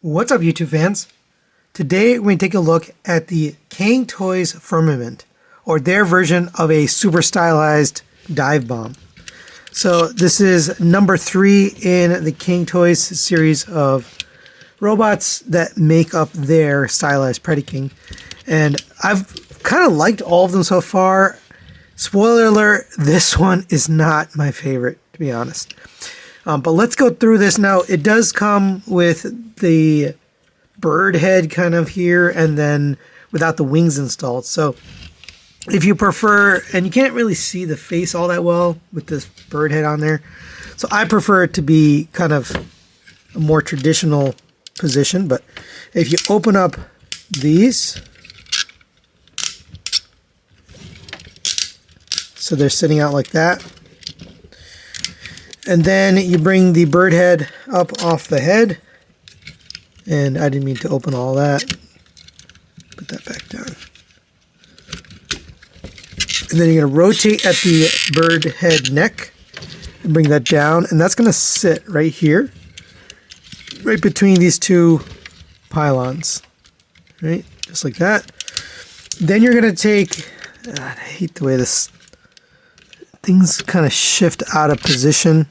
What's up, YouTube fans? Today we're going to take a look at the Cang Toys Firmament, or their version of a super stylized Divebomb. So this is number 3 in the Cang Toys series of robots that make up their stylized Predaking. And I've kind of liked all of them so far. Spoiler alert, this one is not my favorite, to be honest. But let's go through this now. It does come with the bird head kind of here and then without the wings installed. So if you prefer, and you can't really see the face all that well with this bird head on there. So I prefer it to be kind of a more traditional position. But if you open up these, so they're sitting out like that. And then you bring the bird head up off the head. And I didn't mean to open all that. Put that back down. And then you're going to rotate at the bird head neck and bring that down. And that's going to sit right here, right between these two pylons. Right? Just like that. Then you're going to take, I hate the way this things kind of shift out of position.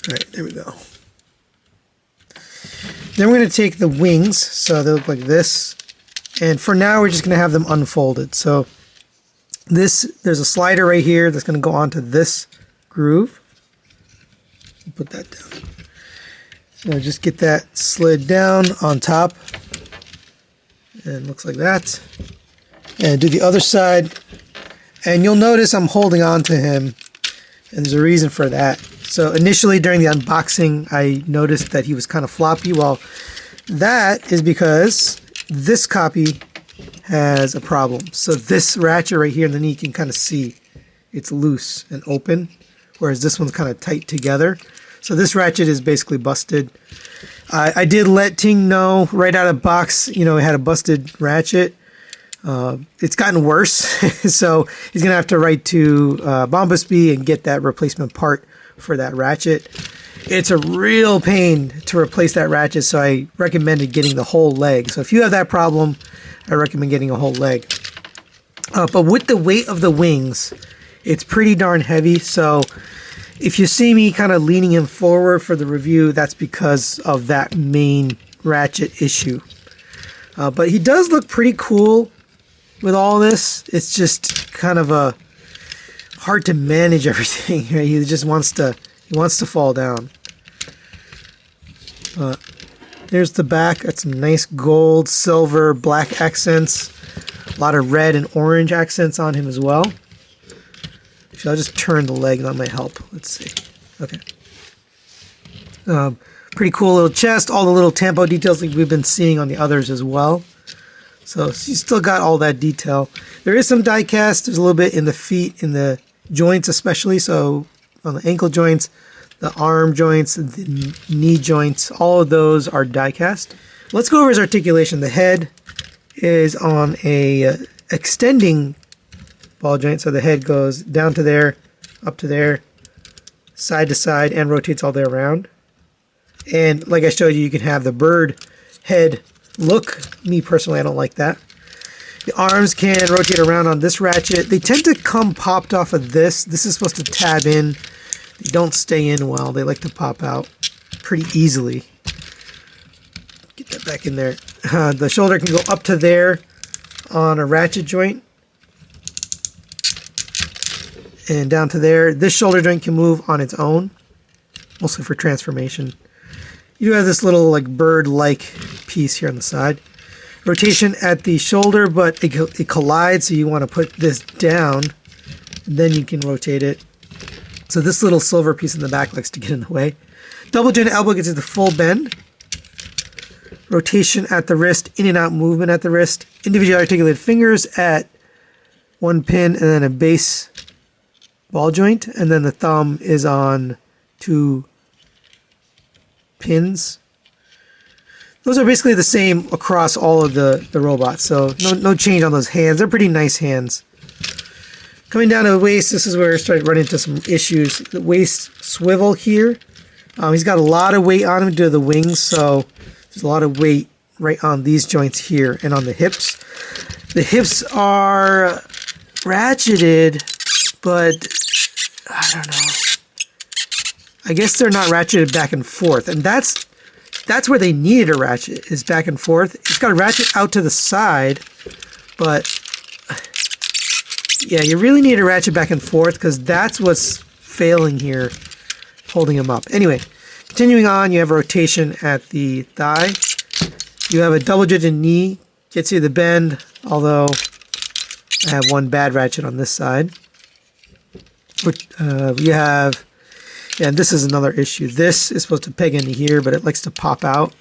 All right, there we go. Then we're going to take the wings, so they look like this. And for now, we're just going to have them unfolded. So there's a slider right here that's going to go onto this groove. Put that down. So just get that slid down on top. And it looks like that. And do the other side. And you'll notice I'm holding on to him. And there's a reason for that. So initially during the unboxing, I noticed that he was kind of floppy. Well, that is because this copy has a problem. So this ratchet right here in the knee, you can kind of see it's loose and open, whereas this one's kind of tight together. So this ratchet is basically busted. I did let Ting know right out of the box, it had a busted ratchet. It's gotten worse, so he's going to have to write to Bombasby and get that replacement part for that ratchet. It's a real pain to replace that ratchet, so I recommended getting the whole leg. So if you have that problem, I recommend getting a whole leg. But with the weight of the wings, it's pretty darn heavy, so if you see me kind of leaning him forward for the review, that's because of that main ratchet issue. But he does look pretty cool with all this. It's just kind of hard to manage everything. Right? He just wants to fall down. There's the back. That's some nice gold, silver, black accents. A lot of red and orange accents on him as well. So I'll just turn the leg. That might help. Let's see. Okay. Pretty cool little chest. All the little tampo details like we've been seeing on the others as well. So she's still got all that detail. There is some die cast. There's a little bit in the feet, in the joints especially. So on the ankle joints, the arm joints, the knee joints, all of those are die cast. Let's go over his articulation. The head is on a extending ball joint. So the head goes down to there, up to there, side to side, and rotates all the way around. And like I showed you, you can have the bird head look. Me personally, I don't like that. The arms can rotate around on this ratchet. They tend to come popped off of this. This is supposed to tab in. They don't stay in well. They like to pop out pretty easily. Get that back in there. The shoulder can go up to there on a ratchet joint. And down to there. This shoulder joint can move on its own. Mostly for transformation. You have this little like bird-like piece here on the side. Rotation at the shoulder, but it collides, so you want to put this down, and then you can rotate it. So this little silver piece in the back likes to get in the way. Double jointed elbow gets you the full bend. Rotation at the wrist, in and out movement at the wrist. Individually articulated fingers at one pin, and then a base ball joint, and then the thumb is on 2 pins. Those are basically the same across all of the robots, so no change on those hands. They're pretty nice hands. Coming down to the waist, this is where I started running into some issues. The waist swivel here He's got a lot of weight on him due to the wings, so there's a lot of weight right on these joints here and on the hips. The hips are ratcheted, but I don't know. I guess they're not ratcheted back and forth, and that's where they needed a ratchet, is back and forth. It's got a ratchet out to the side, but yeah, you really need a ratchet back and forth because that's what's failing here, holding him up. Anyway, continuing on, you have a rotation at the thigh. You have a double jointed knee, gets you the bend, although I have one bad ratchet on this side. You have, yeah, and this is another issue. This is supposed to peg into here, but it likes to pop out.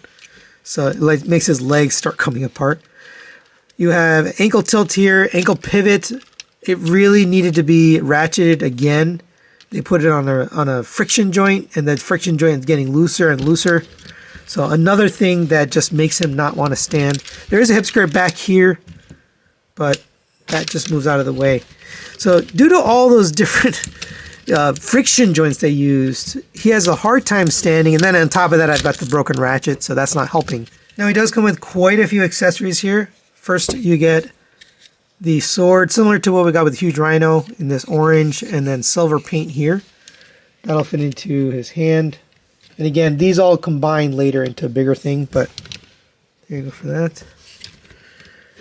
So it makes his legs start coming apart. You have ankle tilt here, ankle pivot. It really needed to be ratcheted again. They put it on a friction joint, and that friction joint is getting looser and looser. So another thing that just makes him not want to stand. There is a hip square back here, but that just moves out of the way. So due to all those different friction joints they used, he has a hard time standing. And then on top of that, I've got the broken ratchet, so that's not helping. Now he does come with quite a few accessories here. First, you get the sword, similar to what we got with Huge Rhino in this orange, and then silver paint here. That'll fit into his hand. And again, these all combine later into a bigger thing, but there you go for that.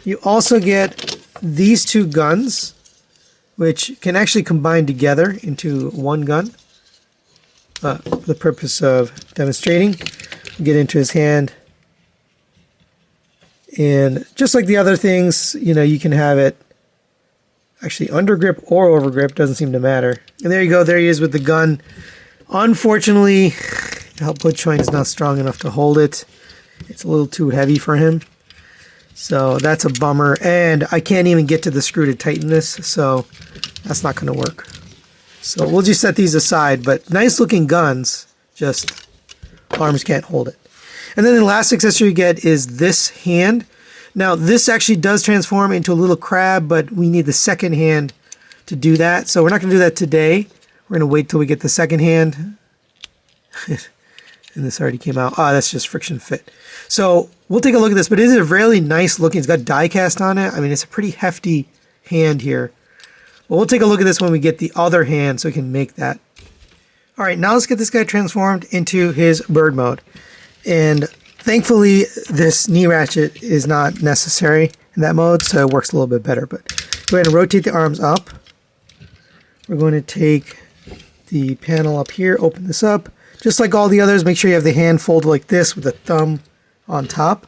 You also get these two guns, which can actually combine together into one gun for the purpose of demonstrating. Get into his hand. And just like the other things, you know, you can have it actually under grip or over grip, doesn't seem to matter. And there you go, there he is with the gun. Unfortunately, the output joint is not strong enough to hold it. It's a little too heavy for him. So that's a bummer. And I can't even get to the screw to tighten this, so that's not going to work. So we'll just set these aside, but nice looking guns, just arms can't hold it. And then the last accessory you get is this hand. Now this actually does transform into a little crab, but we need the second hand to do that. So we're not going to do that today. We're going to wait till we get the second hand. And this already came out. Oh, that's just friction fit. So we'll take a look at this, but it is a really nice looking. It's got die cast on it. I mean, it's a pretty hefty hand here. But we'll take a look at this when we get the other hand so we can make that. All right, now let's get this guy transformed into his bird mode. And thankfully, this knee ratchet is not necessary in that mode, so it works a little bit better. But go ahead and rotate the arms up. We're going to take the panel up here, open this up. Just like all the others, make sure you have the hand folded like this with the thumb on top.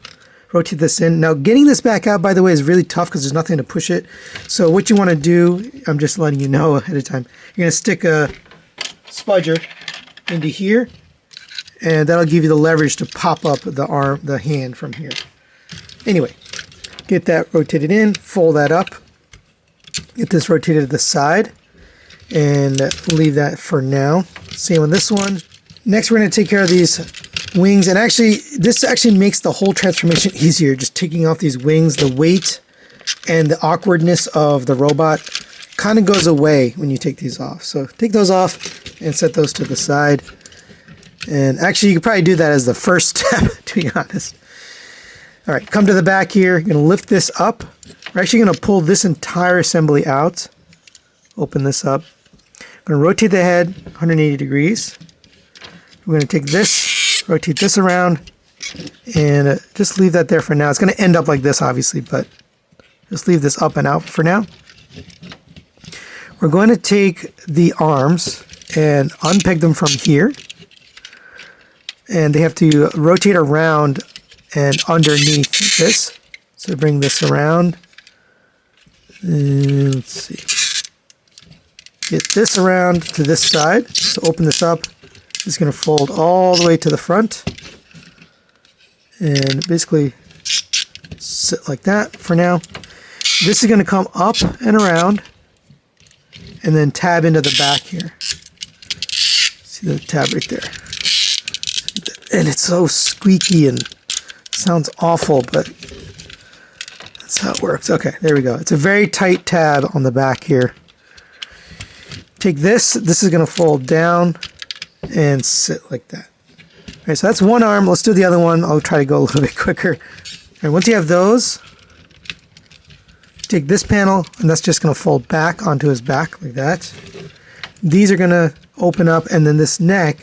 Rotate this in. Now, getting this back out, by the way, is really tough because there's nothing to push it. So what you want to do, I'm just letting you know ahead of time, you're going to stick a spudger into here, and that'll give you the leverage to pop up the hand from here. Anyway, get that rotated in, fold that up, get this rotated to the side, and leave that for now. Same on this one. Next, we're going to take care of these wings, and actually, this actually makes the whole transformation easier. Just taking off these wings, the weight and the awkwardness of the robot kind of goes away when you take these off. So take those off and set those to the side. And actually, you could probably do that as the first step, to be honest. All right, come to the back here. You're going to lift this up. We're actually going to pull this entire assembly out. Open this up. I'm going to rotate the head 180 degrees. We're going to take this, rotate this around, and just leave that there for now. It's going to end up like this, obviously, but just leave this up and out for now. We're going to take the arms and unpeg them from here. And they have to rotate around and underneath this. So bring this around. And let's see. Get this around to this side. So open this up. It's going to fold all the way to the front. And basically sit like that for now. This is going to come up and around. And then tab into the back here. See the tab right there. And it's so squeaky and sounds awful, but that's how it works. Okay, there we go. It's a very tight tab on the back here. Take this. This is going to fold down and sit like that. right, so that's one arm. Let's do the other one. I'll try to go a little bit quicker. All right, once you have those, take this panel, and that's just going to fold back onto his back like that. These are going to open up, and then this neck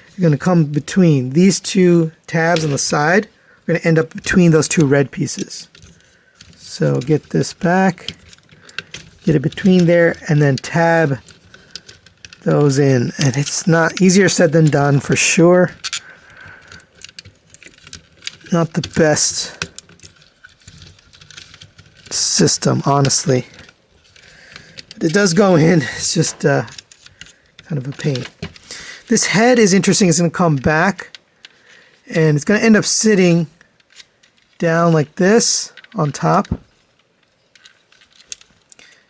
is going to come between these two tabs on the side. We're going to end up between those two red pieces. So get this back, get it between there, and then tab those in. And it's not easier said than done for sure. Not the best system, honestly. But it does go in. It's just kind of a pain. This head is interesting. It's going to come back, and it's going to end up sitting down like this on top.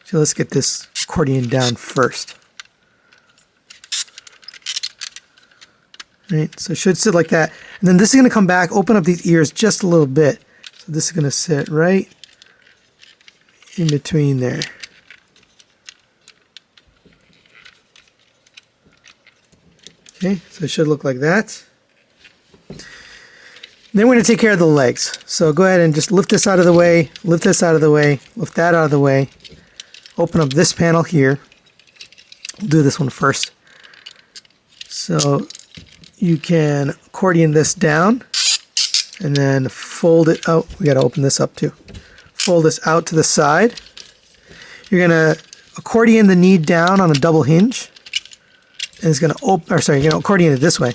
So let's get this accordion down first. Right, so it should sit like that. And then this is going to come back, open up these ears just a little bit. So this is going to sit right in between there. Okay, so it should look like that. Then we're going to take care of the legs. So go ahead and just lift this out of the way, lift this out of the way, lift that out of the way. Open up this panel here. We'll do this one first. So you can accordion this down and then fold it out. We got to open this up too. Fold this out to the side. You're going to accordion the knee down on a double hinge. And it's going to open, or sorry, you're going to accordion it this way.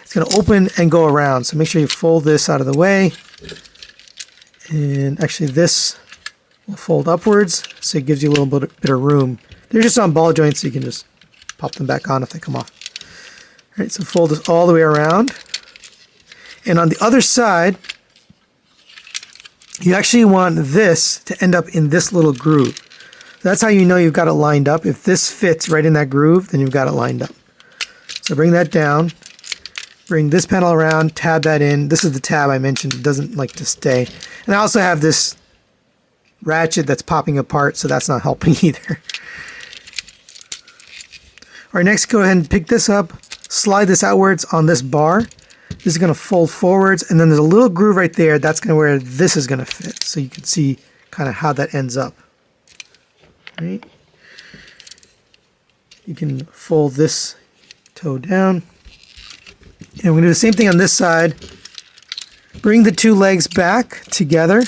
It's going to open and go around. So make sure you fold this out of the way. And actually this will fold upwards, so it gives you a little bit of room. They're just on ball joints, so you can just pop them back on if they come off. All right, so fold this all the way around. And on the other side, you actually want this to end up in this little groove. That's how you know you've got it lined up. If this fits right in that groove, then you've got it lined up. So bring that down. Bring this panel around, tab that in. This is the tab I mentioned. It doesn't like to stay. And I also have this ratchet that's popping apart, so that's not helping either. All right, next go ahead and pick this up, slide this outwards on this bar. This is going to fold forwards, and then there's a little groove right there. That's going to where this is going to fit. So you can see kind of how that ends up. Right? You can fold this toe down. And we're going to do the same thing on this side. Bring the two legs back together.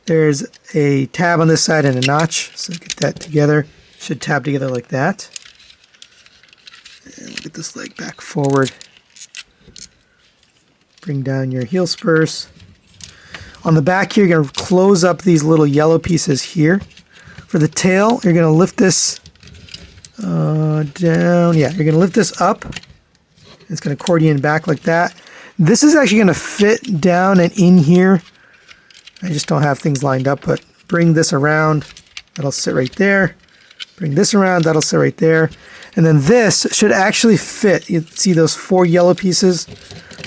There's a tab on this side and a notch. So get that together. Should tab together like that. And we'll get this leg back forward. Bring down your heel spurs. On the back here, you're going to close up these little yellow pieces here. For the tail, you're going to lift this down. Yeah, you're going to lift this up. It's going to accordion back like that. This is actually going to fit down and in here. I just don't have things lined up, but bring this around. That'll sit right there. Bring this around. That'll sit right there. And then this should actually fit. You see those four yellow pieces?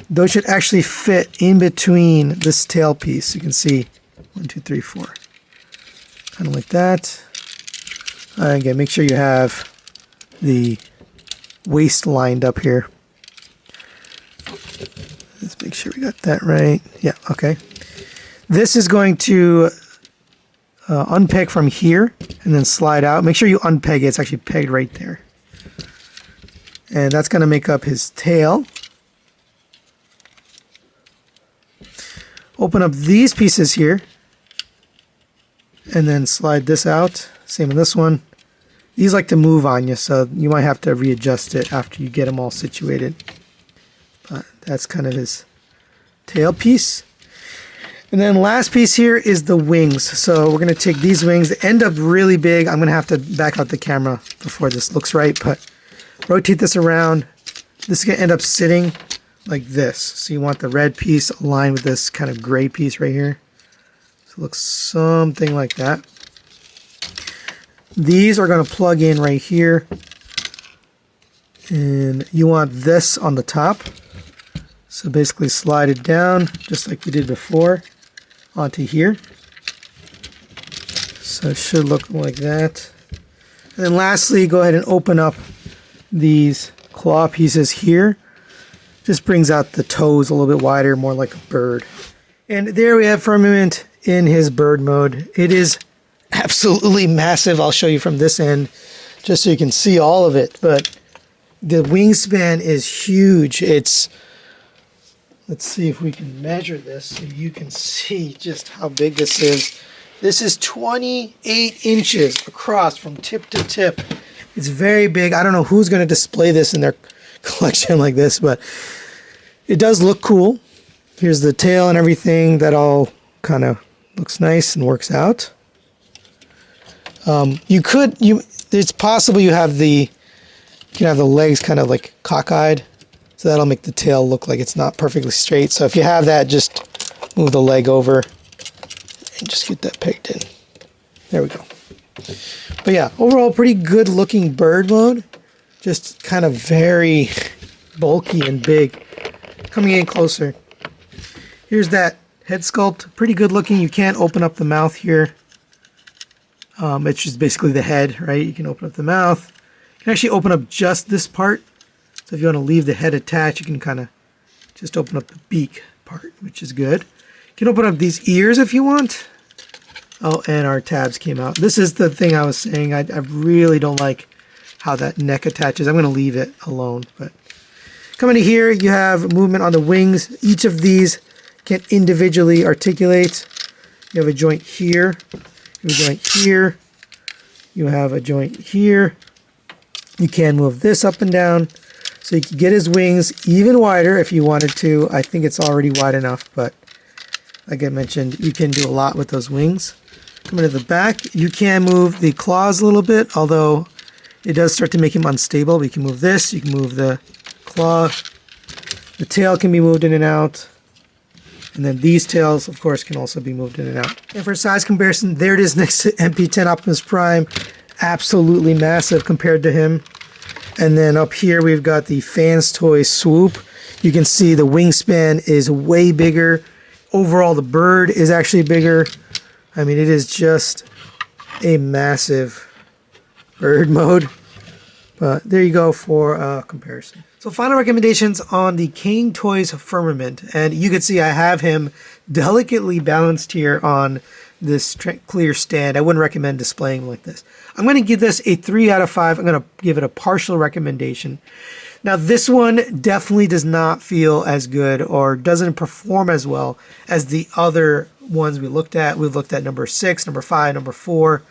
Those should actually fit in between this tail piece. You can see 1, 2, 3, 4. Kind of like that. Again, make sure you have the waist lined up here. Let's make sure we got that right. Yeah, okay. This is going to unpeg from here and then slide out. Make sure you unpeg it. It's actually pegged right there. And that's going to make up his tail. Open up these pieces here and then slide this out. Same with this one. These like to move on you, so you might have to readjust it after you get them all situated. But that's kind of his tail piece. And then last piece here is the wings. So we're going to take these wings. They end up really big. I'm going to have to back out the camera before this looks right, but rotate this around. This is going to end up sitting like this. So you want the red piece aligned with this kind of gray piece right here. So it looks something like that. These are going to plug in right here. And you want this on the top. So basically slide it down just like we did before onto here. So it should look like that. And then lastly, go ahead and open up these claw pieces here. Just brings out the toes a little bit wider, more like a bird. And there we have Firmament in his bird mode. It is absolutely massive. I'll show you from this end just so you can see all of it. But the wingspan is huge. It's, let's see if we can measure this so you can see just how big this is. This is 28 inches across from tip to tip. It's very big. I don't know who's going to display this in their collection like this, but it does look cool. Here's the tail and everything. That all kind of looks nice and works out. It's possible you can have the legs kind of like cockeyed, so that'll make the tail look like it's not perfectly straight. So if you have that, just move the leg over and just get that pegged in. There we go. But yeah, overall pretty good looking bird mode. Just kind of very bulky and big. Coming in closer. Here's that head sculpt. Pretty good looking. You can't open up the mouth here. It's just basically the head, right? You can open up the mouth. You can actually open up just this part. So if you want to leave the head attached, you can kind of just open up the beak part, which is good. You can open up these ears if you want. Oh, and our tabs came out. This is the thing I was saying. I really don't like how that neck attaches. I'm going to leave it alone. But coming to here, you have movement on the wings. Each of these can individually articulate. You have a joint here. You have a joint here. You have a joint here. You can move this up and down. So you can get his wings even wider if you wanted to. I think it's already wide enough, but like I mentioned, you can do a lot with those wings. Coming to the back, you can move the claws a little bit, although it does start to make him unstable. We can move this, you can move the claw. The tail can be moved in and out. And then these tails, of course, can also be moved in and out. And for size comparison, there it is next to MP10 Optimus Prime. Absolutely massive compared to him. And then up here, we've got the Fans Toy Swoop. You can see the wingspan is way bigger. Overall, the bird is actually bigger. I mean, it is just a massive bird mode. But there you go for comparison. So final recommendations on the Cang Toys Firmament. And you can see I have him delicately balanced here on this clear stand. I wouldn't recommend displaying him like this. I'm going to give this a 3 out of 5. I'm going to give it a partial recommendation. Now this one definitely does not feel as good or doesn't perform as well as the other ones we looked at. We looked at number 6, number 5, number 4.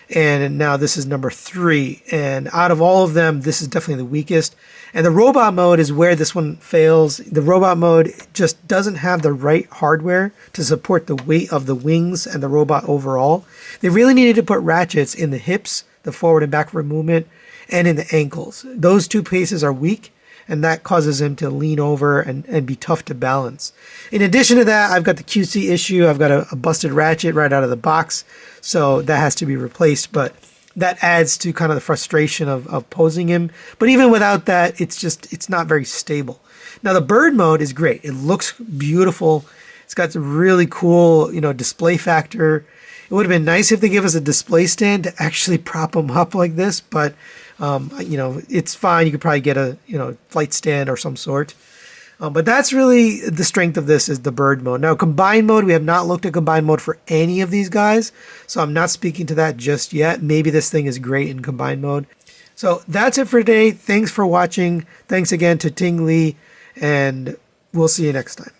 And now this is number 3. And out of all of them, this is definitely the weakest. And the robot mode is where this one fails. The robot mode just doesn't have the right hardware to support the weight of the wings and the robot overall. They really needed to put ratchets in the hips, the forward and backward movement, and in the ankles. Those two pieces are weak, and that causes him to lean over and be tough to balance. In addition to that, I've got the QC issue. I've got a busted ratchet right out of the box, so that has to be replaced, but that adds to kind of the frustration of posing him. But even without that, it's not very stable. Now the bird mode is great. It looks beautiful. It's got a really cool, display factor. It would have been nice if they give us a display stand to actually prop him up like this, but it's fine. You could probably get a flight stand or some sort. But that's really the strength of this, is the bird mode. Now, combined mode, we have not looked at combined mode for any of these guys, so I'm not speaking to that just yet. Maybe this thing is great in combined mode. So that's it for today. Thanks for watching. Thanks again to Ting Lee, and we'll see you next time.